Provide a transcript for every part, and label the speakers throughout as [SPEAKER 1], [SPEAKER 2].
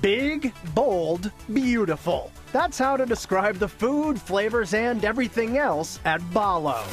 [SPEAKER 1] Big, bold, beautiful. That's how to describe the food, flavors, and everything else at Ballo.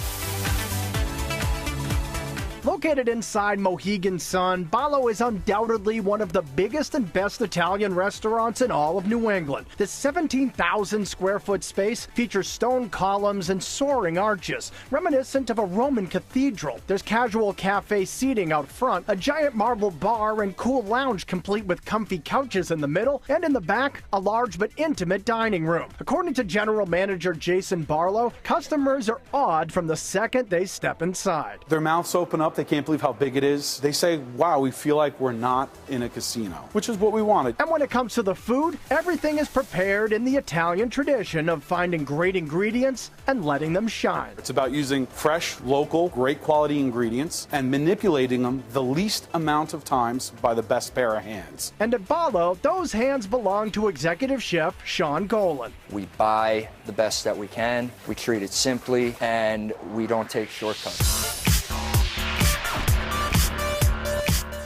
[SPEAKER 1] Located inside Mohegan Sun, Ballo is undoubtedly one of the biggest and best Italian restaurants in all of New England. This 17,000 square foot space features stone columns and soaring arches, reminiscent of a Roman cathedral. There's casual cafe seating out front, a giant marble bar and cool lounge complete with comfy couches in the middle, and in the back, a large but intimate dining room. According to General Manager Jason Barlow, customers are awed from the second they step inside.
[SPEAKER 2] Their mouths open up. They can't believe how big it is. They say, wow, we feel like we're not in a casino, which is what we wanted.
[SPEAKER 1] And when it comes to the food, everything is prepared in the Italian tradition of finding great ingredients and letting them shine.
[SPEAKER 2] It's about using fresh, local, great quality ingredients and manipulating them the least amount of times by the best pair of hands.
[SPEAKER 1] And at Ballo, those hands belong to Executive Chef Sean Golan.
[SPEAKER 3] We buy the best that we can, we treat it simply, and we don't take shortcuts.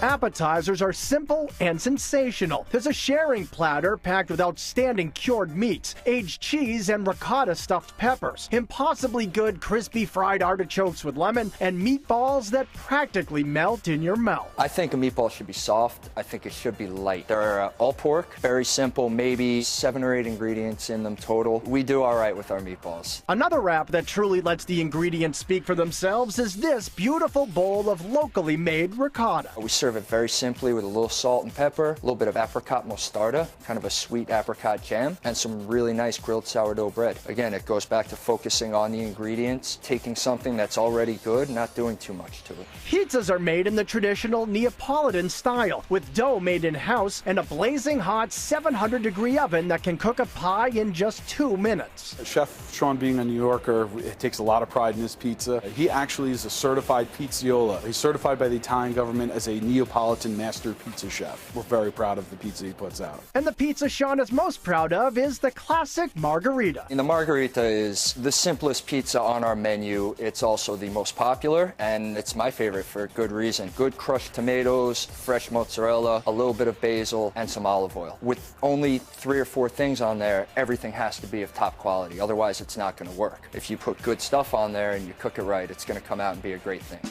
[SPEAKER 1] Appetizers are simple and sensational. There's a sharing platter packed with outstanding cured meats, aged cheese, and ricotta stuffed peppers, impossibly good crispy fried artichokes with lemon, and meatballs that practically melt in your mouth.
[SPEAKER 3] I think a meatball should be soft. I think it should be light. They're all pork, very simple, maybe 7 or 8 ingredients in them total. We do all right with our meatballs.
[SPEAKER 1] Another wrap that truly lets the ingredients speak for themselves is this beautiful bowl of locally made ricotta.
[SPEAKER 3] We serve it very simply with a little salt and pepper, a little bit of apricot mostarda, kind of a sweet apricot jam, and some really nice grilled sourdough bread. Again, it goes back to focusing on the ingredients, taking something that's already good, not doing too much to it.
[SPEAKER 1] Pizzas are made in the traditional Neapolitan style, with dough made in-house and a blazing hot 700-degree oven that can cook a pie in just 2 minutes.
[SPEAKER 2] Chef Sean, being a New Yorker, takes a lot of pride in his pizza. He actually is a certified pizzaiolo. He's certified by the Italian government as a Neapolitan master pizza chef. We're very proud of the pizza he puts out.
[SPEAKER 1] And the pizza Sean is most proud of is the classic margherita.
[SPEAKER 3] And the margherita is the simplest pizza on our menu. It's also the most popular, and it's my favorite for good reason. Good crushed tomatoes, fresh mozzarella, a little bit of basil, and some olive oil. With only 3 or 4 things on there, everything has to be of top quality. Otherwise, it's not going to work. If you put good stuff on there and you cook it right, it's going to come out and be a great thing.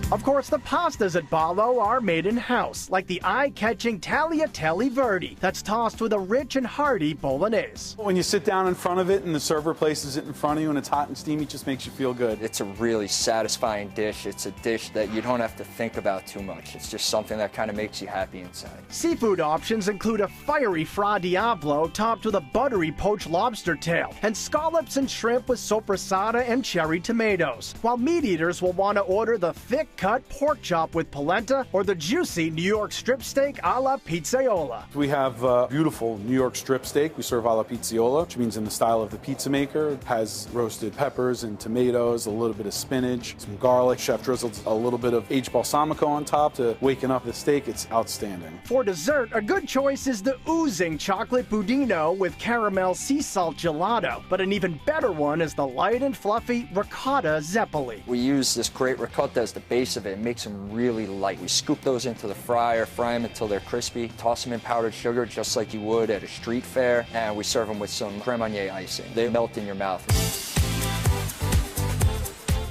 [SPEAKER 1] Of course, the pastas at Ballo are made in-house, like the eye-catching tagliatelle verdi that's tossed with a rich and hearty bolognese.
[SPEAKER 2] When you sit down in front of it and the server places it in front of you and it's hot and steamy, it just makes you feel good.
[SPEAKER 3] It's a really satisfying dish. It's a dish that you don't have to think about too much. It's just something that kind of makes you happy inside.
[SPEAKER 1] Seafood options include a fiery fra diavolo topped with a buttery poached lobster tail, and scallops and shrimp with sopressata and cherry tomatoes, while meat eaters will want to order the thick cut pork chop with polenta or the juicy New York strip steak a la pizzaiola.
[SPEAKER 2] We have beautiful New York strip steak. We serve a la pizzaiola, which means in the style of the pizza maker. It has roasted peppers and tomatoes, a little bit of spinach, some garlic. Chef drizzles a little bit of aged balsamico on top to waken up the steak. It's outstanding.
[SPEAKER 1] For dessert, a good choice is the oozing chocolate budino with caramel sea salt gelato, but an even better one is the light and fluffy ricotta zeppoli.
[SPEAKER 3] We use this great ricotta as the base of it. It makes them really light. We scoop those into the fryer, fry them until they're crispy, toss them in powdered sugar just like you would at a street fair, and we serve them with some creme agneau icing. They melt in your mouth.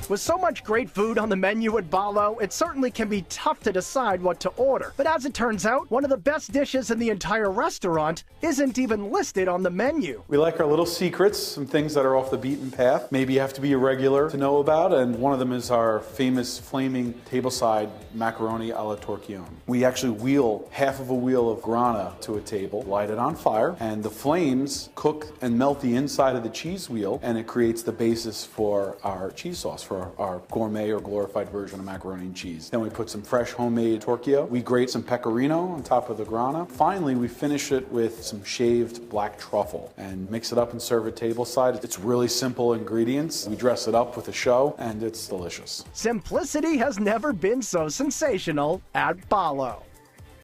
[SPEAKER 1] With so much great food on the menu at Ballo, it certainly can be tough to decide what to order. But as it turns out, one of the best dishes in the entire restaurant isn't even listed on the menu.
[SPEAKER 2] We like our little secrets, some things that are off the beaten path. Maybe you have to be a regular to know about, and one of them is our famous flaming tableside macaroni alla torchione. We actually wheel half of a wheel of grana to a table, light it on fire, and the flames cook and melt the inside of the cheese wheel, and it creates the basis for our cheese sauce, for our gourmet or glorified version of macaroni and cheese. Then we put some fresh homemade torchio. We grate some pecorino on top of the grana. Finally, we finish it with some shaved black truffle and mix it up and serve it tableside. It's really simple ingredients. We dress it up with a show, and it's delicious.
[SPEAKER 1] Simplicity has never been so sensational at Ballo.